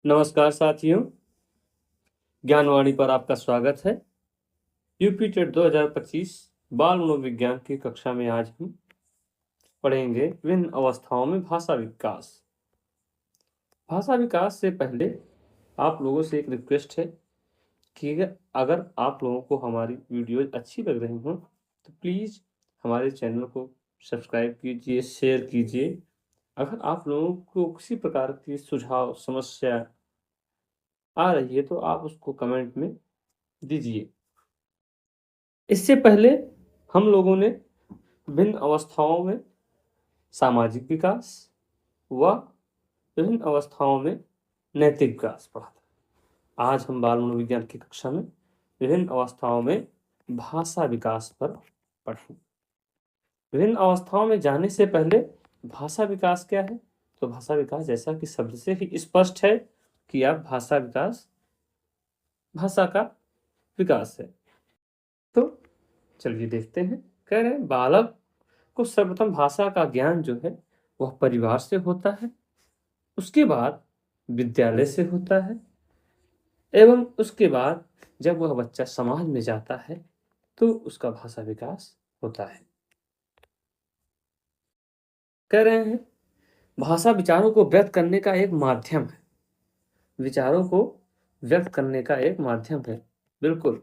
नमस्कार साथियों, ज्ञानवाणी पर आपका स्वागत है। यूपी टेट 2025 बाल मनोविज्ञान की कक्षा में आज हम पढ़ेंगे विभिन्न अवस्थाओं में भाषा विकास। भाषा विकास से पहले आप लोगों से एक रिक्वेस्ट है कि अगर आप लोगों को हमारी वीडियो अच्छी लग रही हो तो प्लीज़ हमारे चैनल को सब्सक्राइब कीजिए, शेयर कीजिए। अगर आप लोगों को किसी प्रकार की सुझाव, समस्या आ रही है तो आप उसको कमेंट में दीजिए। इससे पहले हम लोगों ने विभिन्न अवस्थाओं में सामाजिक विकास व विभिन्न अवस्थाओं में नैतिक विकास पढ़ा था। आज हम बाल मनोविज्ञान की कक्षा में विभिन्न अवस्थाओं में भाषा विकास पर पढ़ेंगे। विभिन्न अवस्थाओं में जाने से पहले भाषा विकास क्या है? तो भाषा विकास जैसा कि शब्द से ही स्पष्ट है कि आप भाषा विकास भाषा का विकास है। तो चलिए देखते हैं। कह रहे हैं बालक को सर्वप्रथम भाषा का ज्ञान जो है वह परिवार से होता है, उसके बाद विद्यालय से होता है एवं उसके बाद जब वह बच्चा समाज में जाता है तो उसका भाषा विकास होता है। कह रहे हैं भाषा विचारों को व्यक्त करने का एक माध्यम है। विचारों को व्यक्त करने का एक माध्यम है। बिल्कुल,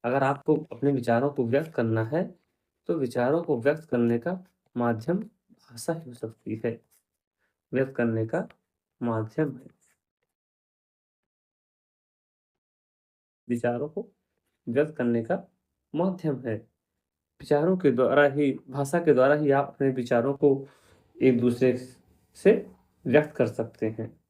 अगर आपको अपने विचारों को व्यक्त करना है तो विचारों को व्यक्त करने का माध्यम भाषा ही हो सकती है। व्यक्त करने का माध्यम है। विचारों को व्यक्त करने का माध्यम है। विचारों के द्वारा ही, भाषा के द्वारा ही आप अपने विचारों को एक दूसरे से व्यक्त कर सकते हैं।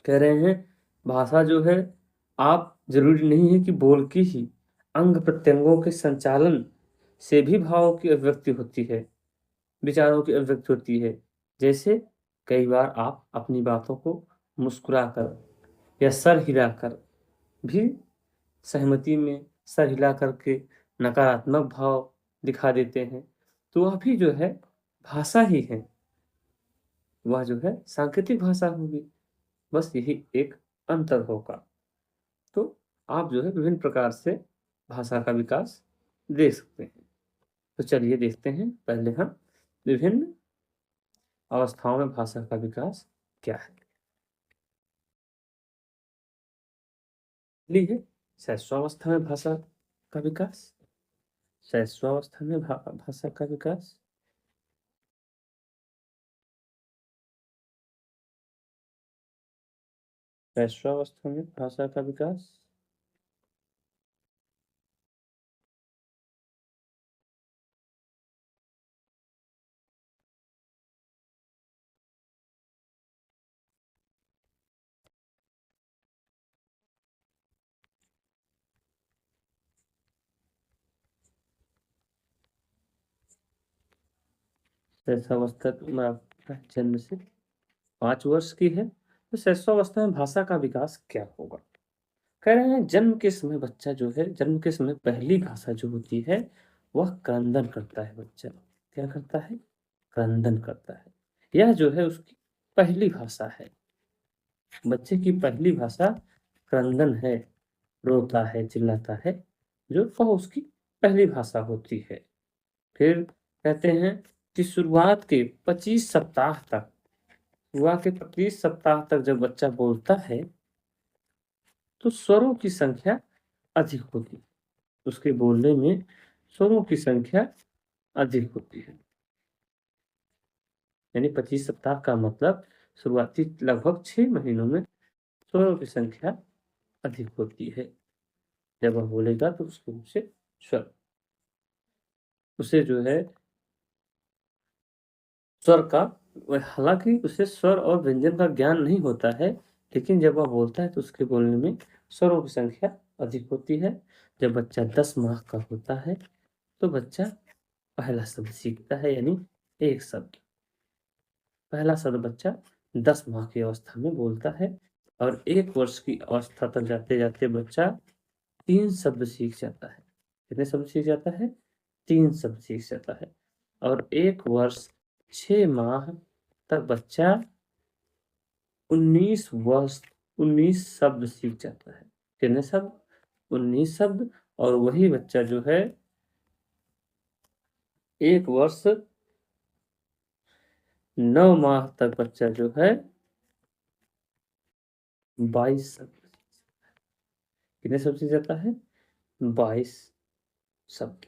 कह रहे हैं भाषा जो है, आप जरूरी नहीं है कि बोल की ही, अंग प्रत्यंगों के संचालन से भी भावों की अभिव्यक्ति होती है, विचारों की अभिव्यक्ति होती है। जैसे कई बार आप अपनी बातों को मुस्कुराकर या सर हिलाकर भी सहमति में सर हिला करके नकारात्मक भाव दिखा देते हैं, तो वह भी जो है भाषा ही है। वह जो है सांकेतिक भाषा होगी। बस यही एक अंतर होगा। तो आप जो है विभिन्न प्रकार से भाषा का विकास देख सकते हैं। तो चलिए देखते हैं पहले हम विभिन्न अवस्थाओं में भाषा का विकास क्या है। पहली है शैशवावस्था में भाषा का विकास। शैशवावस्था में भाषा का विकास। शैशवावस्था में भाषा का विकास। शैशवावस्था में आपका जन्म से 5 वर्ष की है तो शैशवावस्था में भाषा का विकास क्या होगा? कह रहे हैं जन्म के समय बच्चा जो है, जन्म के समय पहली भाषा जो होती है वह क्रंदन करता है। बच्चा क्या करता है? क्रंदन करता है। यह जो है उसकी पहली भाषा है। बच्चे की पहली भाषा क्रंदन है, रोता है, चिल्लाता है, जो वह उसकी पहली भाषा होती है। फिर कहते हैं कि शुरुआत के 25 सप्ताह तक, शुरुआत के 25 सप्ताह तक जब बच्चा बोलता है तो स्वरों की संख्या अधिक होती है। उसके बोलने में स्वरों की संख्या अधिक होती है। यानी 25 सप्ताह का मतलब शुरुआती लगभग 6 महीनों में स्वरों की संख्या अधिक होती है। जब वह बोलेगा तो उसके मुँह से स्वर, उसे जो है स्वर का, हालाँकि उसे स्वर और व्यंजन का ज्ञान नहीं होता है, लेकिन जब वह बोलता है तो उसके बोलने में स्वरों की संख्या अधिक होती है। जब बच्चा 10 माह का होता है तो बच्चा पहला शब्द सीखता है, यानी एक शब्द। पहला शब्द बच्चा 10 माह की अवस्था में बोलता है और 1 वर्ष की अवस्था तक जाते-जाते बच्चा 3 शब्द सीख जाता है। कितने शब्द सीख जाता है? 3 शब्द सीख जाता है। और 1 वर्ष 6 माह तक बच्चा 19 वर्ष 19 शब्द सीख जाता है। कितने शब्द? 19 शब्द। और वही बच्चा जो है 1 वर्ष 9 माह तक बच्चा जो है 22 शब्द। कितने शब्द सीख जाता है? 22 शब्द।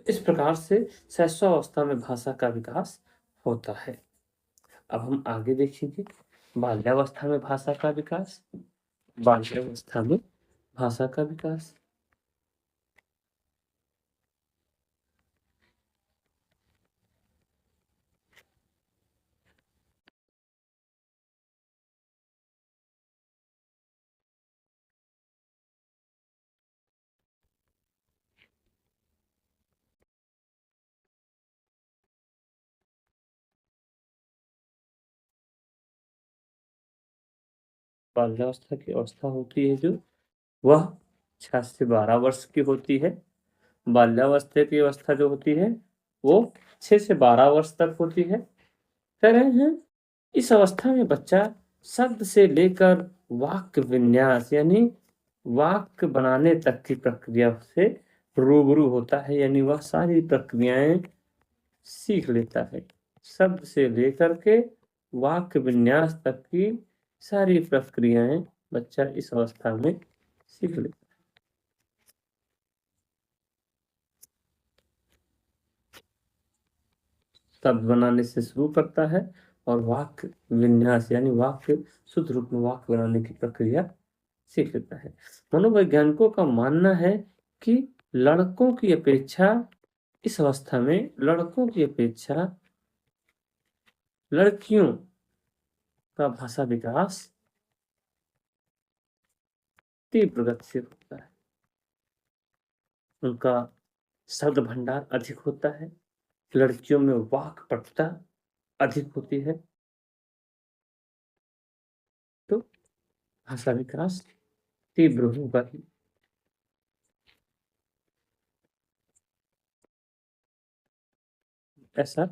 इस प्रकार से शैशवावस्था में भाषा का विकास होता है। अब हम आगे देखेंगे बाल्यावस्था में भाषा का विकास। बाल्यावस्था में भाषा का विकास। बाल्यावस्था की अवस्था होती है जो, वह 6 से 12 वर्ष की होती है। बाल्यावस्था की अवस्था जो होती है वो 6 से 12 वर्ष तक होती है। कह रहे हैं इस अवस्था में बच्चा शब्द से लेकर वाक्य विन्यास यानी वाक्य बनाने तक की प्रक्रिया से रूबरू होता है, यानी वह सारी प्रक्रियाएं सीख लेता है। शब्द से लेकर के वाक्य विन्यास तक की सारी प्रक्रियाएं बच्चा इस अवस्था में सीख लेता है। शब्द बनाने से शुरू करता है और वाक्य विन्यास यानी वाक्य शुद्ध रूप में वाक्य बनाने की प्रक्रिया सीख लेता है। मनोवैज्ञानिकों का मानना है कि लड़कों की अपेक्षा इस अवस्था में लड़कों की अपेक्षा लड़कियों का भाषा विकास तीव्र गति से होता है। उनका शब्द भंडार अधिक होता है। लड़कियों में वाक्पटुता अधिक होती है। तो भाषा विकास तीव्र होगा ही। ऐसा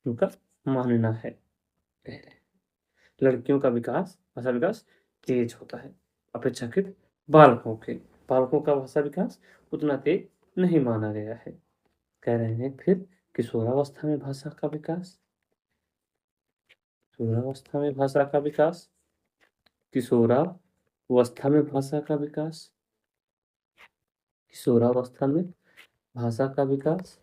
उनका मानना है। लड़कियों का विकास भाषा विकास तेज होता है अपेक्षाकृत बालकों के। बालकों का भाषा विकास उतना तेज नहीं माना गया है। कह रहे हैं फिर किशोरावस्था में भाषा का विकास। किशोरावस्था में भाषा का विकास। किशोरावस्था में भाषा का विकास। किशोरावस्था में भाषा का विकास।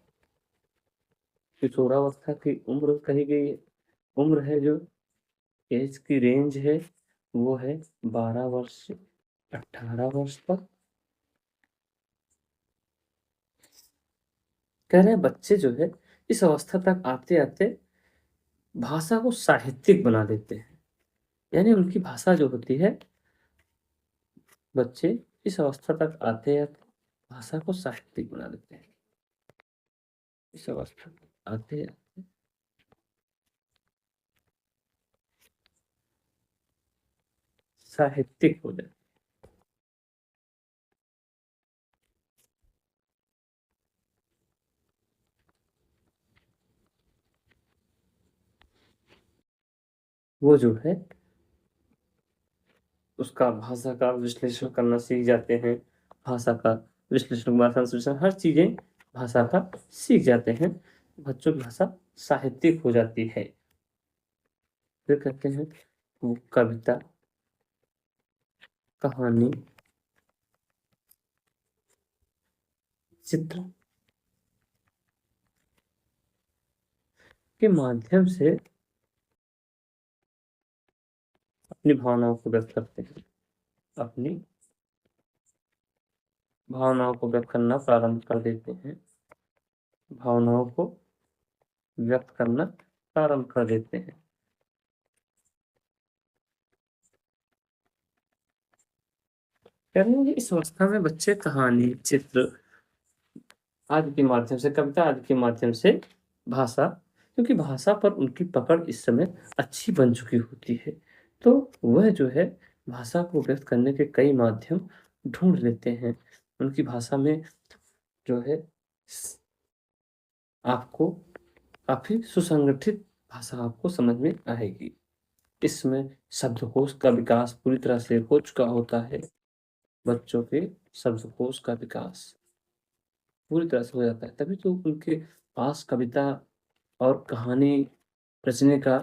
किशोरावस्था की उम्र कही गई है। उम्र है जो एज की रेंज है वो है 12 वर्ष से 18 वर्ष तक। कह रहे हैं बच्चे जो है इस अवस्था तक आते आते भाषा को साहित्यिक बना देते हैं। यानी उनकी भाषा जो होती है, बच्चे इस अवस्था तक आते आते भाषा को साहित्यिक बना देते हैं। इस अवस्था तक आते आते साहित्यिक हो जाते। वो जो है उसका भाषा का विश्लेषण करना सीख जाते हैं। भाषा का विश्लेषण, भाषा विश्लेषण, हर चीजें भाषा का सीख जाते हैं। बच्चों की भाषा साहित्यिक हो जाती है। फिर कहते हैं वो कविता, कहानी, चित्र के माध्यम से अपनी भावनाओं को व्यक्त करते हैं। अपनी भावनाओं को व्यक्त करना प्रारंभ कर देते हैं। भावनाओं को व्यक्त करना प्रारंभ कर देते हैं। यानी इस अवस्था में बच्चे कहानी, चित्र आदि के माध्यम से, कविता आदि के माध्यम से भाषा, क्योंकि भाषा पर उनकी पकड़ इस समय अच्छी बन चुकी होती है, तो वह जो है भाषा को व्यक्त करने के कई माध्यम ढूंढ लेते हैं। उनकी भाषा में जो है आपको काफी सुसंगठित भाषा आपको समझ में आएगी। इसमें शब्दकोश का विकास पूरी तरह से हो चुका होता है। बच्चों के शब्दकोश का विकास पूरी तरह से हो जाता है, तभी तो उनके पास कविता और कहानी रचने का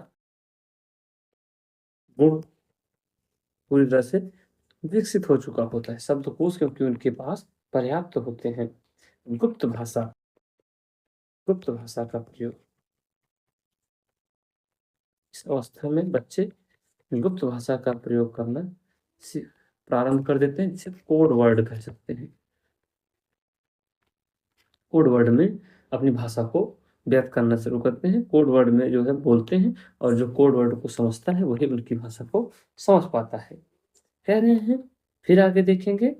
गुण पूरी तरह से विकसित हो चुका होता है। शब्दकोश क्योंकि उनके पास पर्याप्त होते हैं। गुप्त भाषा, गुप्त भाषा का प्रयोग, इस अवस्था में बच्चे गुप्त भाषा का प्रयोग करना प्रारंभ कर देते हैं, जिसे कोड वर्ड कह सकते हैं। कोड वर्ड में अपनी भाषा को व्यक्त करना शुरू करते हैं। कोड वर्ड में जो है बोलते हैं, और जो कोड वर्ड को समझता है वही उनकी भाषा को समझ पाता है। कह रहे हैं, फिर आगे देखेंगे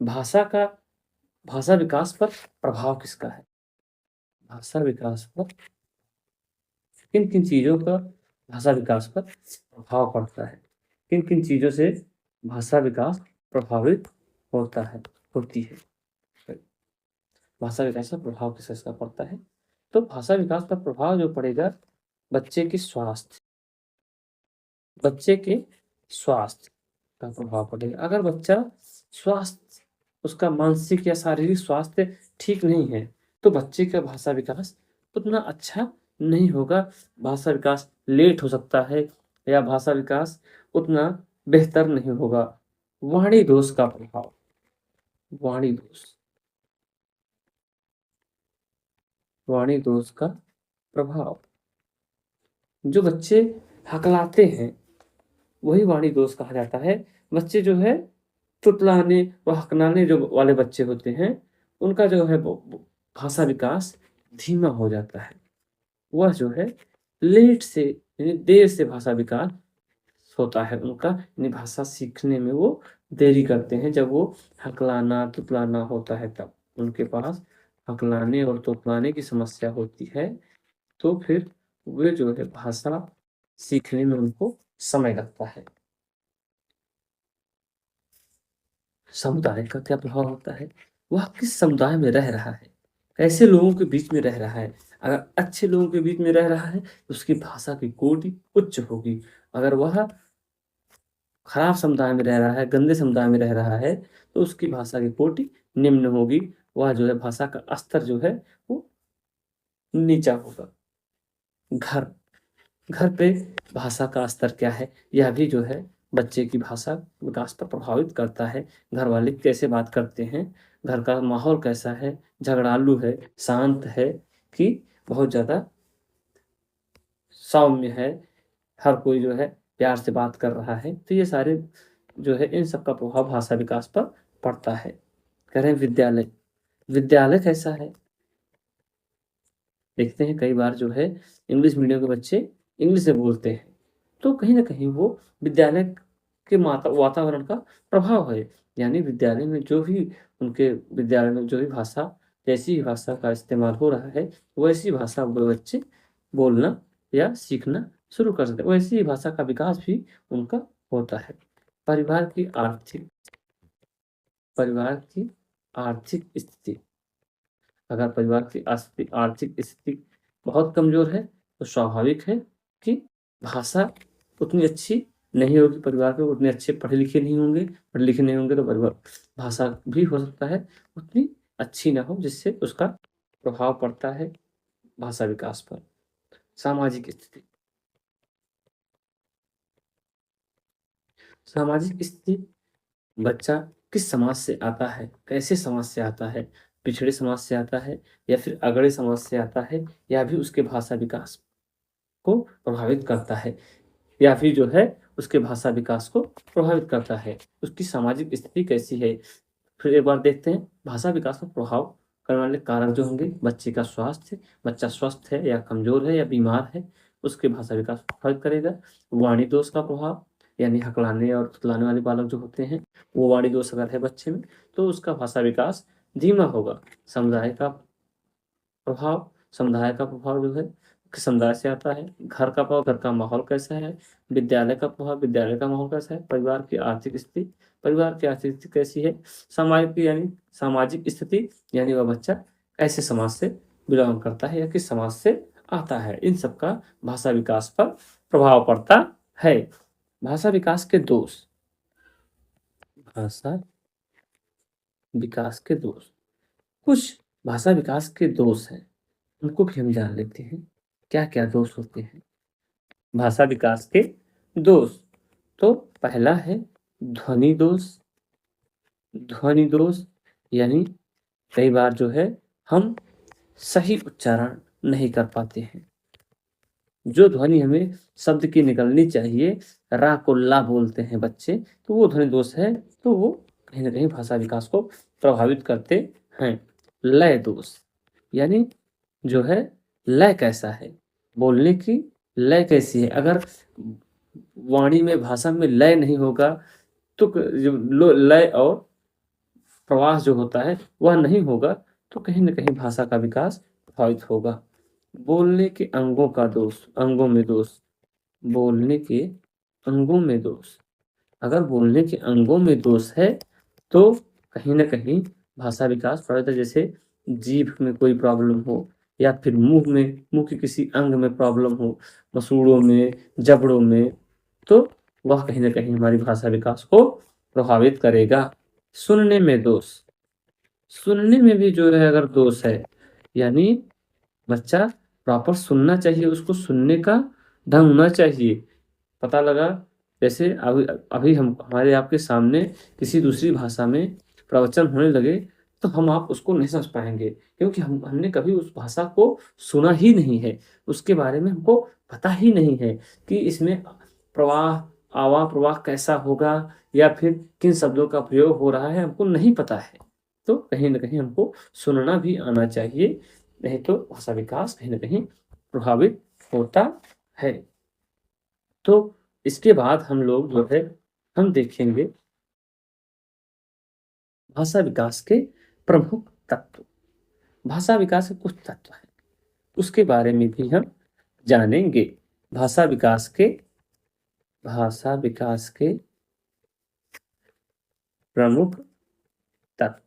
भाषा विकास पर प्रभाव किसका है। भाषा विकास पर किन किन चीजों का भाषा विकास पर प्रभाव पड़ता है, किन किन चीजों से भाषा विकास प्रभावित होती है। भाषा विकास पर प्रभाव किसका पड़ता है, तो भाषा विकास पर प्रभाव जो पड़ेगा बच्चे के स्वास्थ्य का प्रभाव पड़ेगा। अगर बच्चा स्वास्थ्य, उसका मानसिक या शारीरिक स्वास्थ्य ठीक नहीं है, तो बच्चे का भाषा विकास उतना अच्छा नहीं होगा। भाषा विकास लेट हो सकता है, या भाषा विकास उतना बेहतर नहीं होगा। वाणी दोष का प्रभाव, वाणी दोष का प्रभाव, जो बच्चे हकलाते हैं वही वाणी दोष कहा जाता है। बच्चे जो है तुतलाने व हकलाने जो वाले बच्चे होते हैं, उनका जो है भाषा विकास धीमा हो जाता है। वह जो है लेट से, यानी देर से भाषा विकास होता है उनका, यानी भाषा सीखने में वो देरी करते हैं। जब वो हकलाना तुतलाना होता है तब उनके पास हकलाने और तुतलाने की समस्या होती है, तो फिर वे जो है भाषा सीखने में उनको समय लगता है। समुदाय का क्या प्रभाव होता है, वह किस समुदाय में रह रहा है, कैसे लोगों के बीच में रह रहा है। अगर अच्छे लोगों के बीच में रह रहा है तो उसकी भाषा की कोटि उच्च होगी। अगर वह खराब समुदाय में रह रहा है, गंदे समुदाय में रह रहा है, तो उसकी भाषा की कोटि निम्न होगी। वह जो है भाषा का स्तर जो है वो नीचा होगा। घर पे भाषा का स्तर क्या है, यह भी जो है बच्चे की भाषा विकास पर प्रभावित करता है। घर वाले कैसे बात करते हैं, घर का माहौल कैसा है, झगड़ालू है, शांत है, कि बहुत ज़्यादा सौम्य है, हर कोई जो है प्यार से बात कर रहा है, तो ये सारे जो है इन सब का प्रभाव भाषा विकास पर पड़ता है। कह रहे हैं विद्यालय कैसा है। देखते हैं कई बार जो है इंग्लिश मीडियम के बच्चे इंग्लिश में बोलते हैं, तो कहीं ना कहीं वो विद्यालय के वातावरण का प्रभाव है। यानी विद्यालय में जो भी भाषा, जैसी भी भाषा का इस्तेमाल हो रहा है, वैसी भाषा वो बच्चे बोलना या सीखना शुरू कर सकते हैं, वैसी ही भाषा का विकास भी उनका होता है। परिवार की आर्थिक स्थिति, अगर परिवार की आर्थिक स्थिति बहुत कमजोर है, तो स्वाभाविक है कि भाषा उतनी अच्छी नहीं होगी। परिवार के उतने अच्छे पढ़े लिखे नहीं होंगे, तो परिवार भाषा भी हो सकता है उतनी अच्छी ना हो, जिससे उसका प्रभाव पड़ता है भाषा विकास पर। सामाजिक स्थिति, बच्चा किस समाज से आता है, कैसे समाज से आता है, पिछड़े समाज से आता है या फिर अगड़े समाज से आता है, या भी उसके भाषा विकास को प्रभावित करता है, या फिर जो है उसके भाषा विकास को प्रभावित करता है, उसकी सामाजिक स्थिति कैसी है। फिर एक बार देखते हैं भाषा विकास पर प्रभाव करने वाले कारक जो होंगे। बच्चे का स्वास्थ्य, बच्चा स्वस्थ है या कमजोर है या बीमार है, उसके भाषा विकास को प्रभावित करेगा। वाणी दोष का प्रभाव, यानी हकलाने और तुतलाने वाले बालक जो होते हैं, वो वाणी दोष अगर है बच्चे में, तो उसका भाषा विकास धीमा होगा। समुदाय का प्रभाव जो है किस समुदाय से आता है, घर का प्रभाव, घर का माहौल कैसा है, विद्यालय का प्रभाव, विद्यालय का माहौल कैसा है, परिवार की आर्थिक स्थिति कैसी है, सामाजिक स्थिति, यानी वह बच्चा ऐसे समाज से बिलोंग करता है या किस समाज से आता है। इन सब का भाषा विकास पर प्रभाव पड़ता है। भाषा विकास के दोष, भाषा विकास के दोष, कुछ भाषा विकास के दोष हैं, उनको भी हम जान लेते हैं क्या क्या दोष होते हैं भाषा विकास के दोष। तो पहला है ध्वनि दोष। ध्वनि दोष यानी कई बार जो है हम सही उच्चारण नहीं कर पाते हैं। जो ध्वनि हमें शब्द की निकलनी चाहिए, रा को ला बोलते हैं बच्चे, तो वो ध्वनि दोष है, तो वो कहीं ना कहीं भाषा विकास को प्रभावित करते हैं। लय दोष यानी जो है लय कैसा है, बोलने की लय कैसी है। अगर वाणी में, भाषा में लय नहीं होगा तो लय और प्रवाह जो होता है वह नहीं होगा, तो कहीं ना कहीं भाषा का विकास प्रभावित होगा। बोलने के अंगों का दोष, अंगों में दोष, बोलने के अंगों में दोष। अगर बोलने के अंगों में दोष है तो कहीं ना कहीं भाषा विकास प्रभावित है। जैसे जीभ में कोई प्रॉब्लम हो, या फिर मुंह में, मुंह के किसी अंग में प्रॉब्लम हो, मसूड़ों में, जबड़ों में, तो वह कहीं ना कहीं हमारी भाषा विकास को प्रभावित करेगा। सुनने में दोष, सुनने में भी जो है अगर दोष है, यानी बच्चा प्रॉपर सुनना चाहिए, उसको सुनने का ढंग होना चाहिए। पता लगा जैसे अभी अभी हम हमारे आपके सामने किसी दूसरी भाषा में प्रवचन होने लगे, तो हम आप उसको नहीं समझ पाएंगे, क्योंकि हमने कभी उस भाषा को सुना ही नहीं है, उसके बारे में हमको पता ही नहीं है कि इसमें प्रवाह, आवाह प्रवाह कैसा होगा, या फिर किन शब्दों का प्रयोग हो रहा है, हमको नहीं पता है। तो कहीं ना कहीं हमको सुनना भी आना चाहिए, नहीं तो भाषा विकास कहीं ना कहीं प्रभावित होता है। तो इसके बाद हम लोग जो है हम देखेंगे भाषा विकास के प्रमुख तत्व। भाषा विकास के कुछ तत्व हैं, उसके बारे में भी हम जानेंगे। भाषा विकास के, भाषा विकास के प्रमुख तत्व,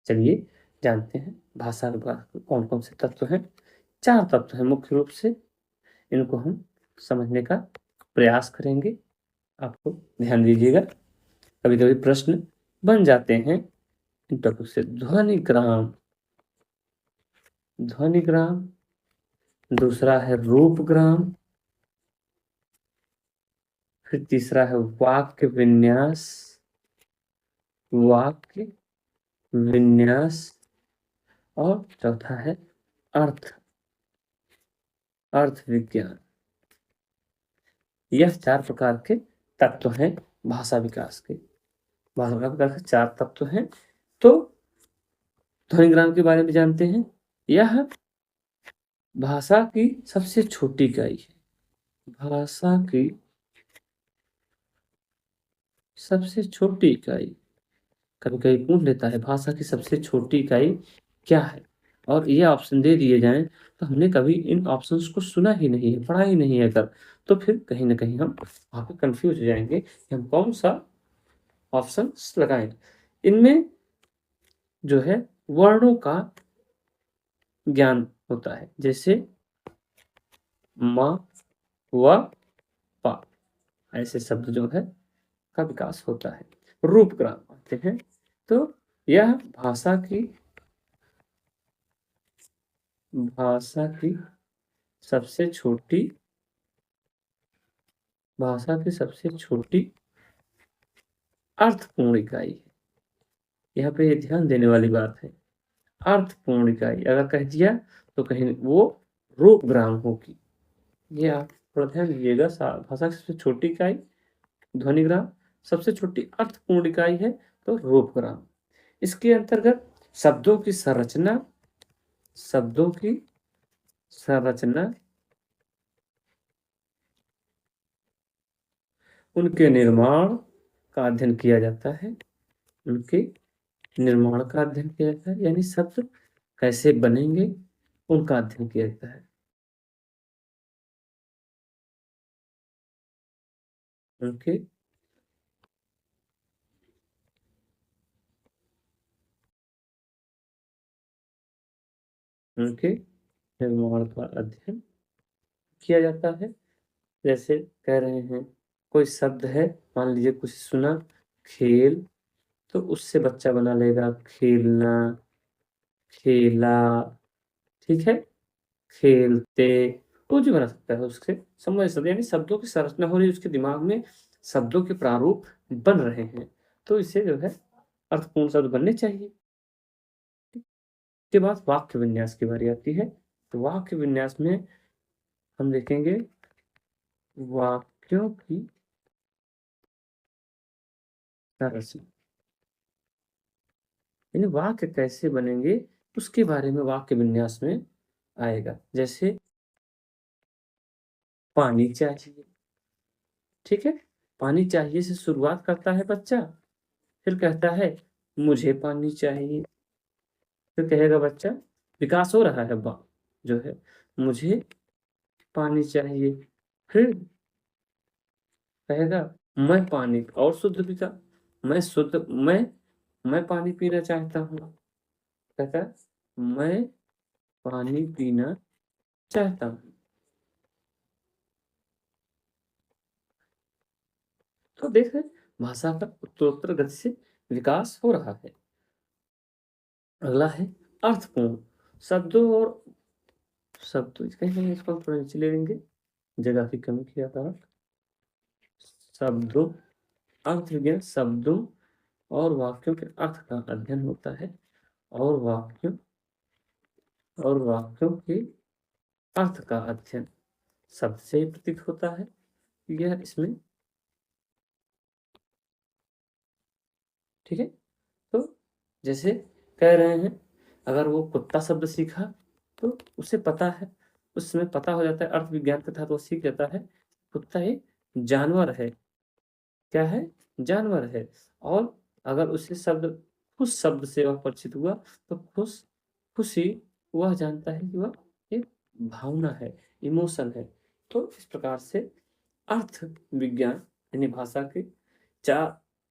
चलिए जानते हैं भाषा विकास के कौन कौन से तत्व हैं। 4 तत्व हैं मुख्य रूप से, इनको हम समझने का प्रयास करेंगे। आपको ध्यान दीजिएगा, कभी कभी प्रश्न बन जाते हैं इन टॉपिक से। ध्वनिग्राम, ध्वनिग्राम, दूसरा है रूपग्राम, फिर तीसरा है वाक्य विन्यास, वाक्य विन्यास, और चौथा है अर्थ, अर्थ विज्ञान। यह 4 प्रकार के तत्व हैं भाषा विकास के। भाषा विकास के 4 तत्व हैं। तो ध्वनिग्राम के बारे में जानते हैं। यह भाषा की सबसे छोटी इकाई है, भाषा की सबसे छोटी इकाई। कभी कभी पूछ लेता है भाषा की सबसे छोटी इकाई क्या है, और ये ऑप्शन दे दिए जाएं तो हमने कभी इन ऑप्शंस को सुना ही नहीं है, पढ़ा ही नहीं है अगर, तो फिर कहीं ना कहीं हम वहाँ पे कंफ्यूज हो जाएंगे कि हम कौन सा ऑप्शन लगाएं। इनमें जो है वर्णों का ज्ञान होता है, जैसे म, व, प, ऐसे शब्द जो है का विकास होता है। रूपग्राम आते हैं, तो यह भाषा की सबसे छोटी, भाषा की सबसे छोटी अर्थपूर्ण इकाई है। यहाँ पे ध्यान देने वाली बात है, अर्थपूर्ण इकाई अगर कह दिया तो कहीं वो रूपग्राम होगी। ये आप थोड़ा ध्यान दीजिएगा। भाषा की सबसे छोटी इकाई ध्वनिग्राम, सबसे छोटी अर्थपूर्ण इकाई है तो रूपग्राम। इसके अंतर्गत शब्दों की संरचना, शब्दों की संरचना, उनके निर्माण का अध्ययन किया जाता है, उनके निर्माण का अध्ययन किया जाता है, यानी शब्द कैसे बनेंगे उनका अध्ययन किया जाता है। उनके उनके निर्माण का अध्ययन किया जाता है। जैसे कह रहे हैं कोई शब्द है, मान लीजिए कुछ सुना, खेल, तो उससे बच्चा बना लेगा खेलना, खेला, ठीक है, खेलते, कुछ भी बना सकता है उससे, समझ सकते, यानी शब्दों की संरचना हो रही है उसके दिमाग में, शब्दों के प्रारूप बन रहे हैं, तो इसे जो है अर्थपूर्ण शब्द बनने चाहिए। उसके बाद वाक्य विन्यास की बारी आती है। तो वाक्य विन्यास में हम देखेंगे वाक्यों की संरचना, यानी वाक्य कैसे बनेंगे उसके बारे में वाक्य विन्यास में आएगा। जैसे पानी चाहिए, ठीक है, पानी चाहिए से शुरुआत करता है बच्चा, फिर कहता है मुझे पानी चाहिए, फिर कहेगा बच्चा, विकास हो रहा है, जो है मुझे पानी चाहिए, फिर कहेगा मैं पानी और शुद्ध पीता, मैं पानी पीना चाहता हूँ, कहता है मैं पानी पीना चाहता हूँ। तो देख रहे हैं, भाषा का उत्तरोत्तर गति से विकास हो रहा है। अगला है अर्थपूर्ण शब्दों और शब्दों, कहीं कहीं इसको हम थोड़ा नीचे ले लेंगे, जगह की कमी के कारण। शब्दों, अर्थ विज्ञान शब्दों और वाक्यों के अर्थ का अध्ययन होता है, और वाक्यों के अर्थ का अध्ययन शब्द से ही प्रतीत होता है। यह इसमें, ठीक है, तो जैसे कह रहे हैं अगर वो कुत्ता शब्द सीखा तो उसे पता है, उस समय पता हो जाता है, अर्थ विज्ञान के तहत वो सीख जाता है कुत्ता एक जानवर है, क्या है, जानवर है। और अगर उसे खुश शब्द से वह परिचित हुआ तो खुशी वह जानता है कि वह एक भावना है, इमोशन है। तो इस प्रकार से अर्थ विज्ञान यानी भाषा के 4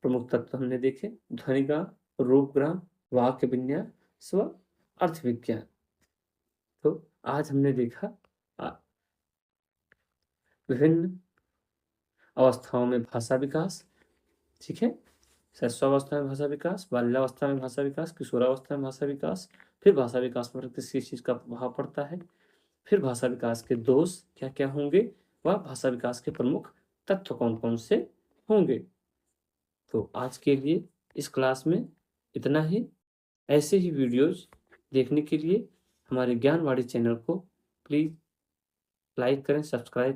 प्रमुख तत्व हमने देखे, ध्वनिग्राम, रूपग्राम, वाक्य विन्यास व अर्थ विज्ञान। तो आज हमने देखा विभिन्न अवस्थाओं में भाषा विकास, ठीक है, शैशवावस्था में भाषा विकास, बाल्यावस्था में भाषा विकास, किशोरावस्था में भाषा विकास, फिर भाषा विकास पर किस किस चीज का प्रभाव पड़ता है, फिर भाषा विकास के दोष क्या क्या होंगे, व भाषा विकास के प्रमुख तत्व कौन कौन से होंगे। तो आज के लिए इस क्लास में इतना ही। ऐसे ही वीडियोज देखने के लिए हमारे ज्ञानवाणी चैनल को प्लीज़ लाइक करें, सब्सक्राइब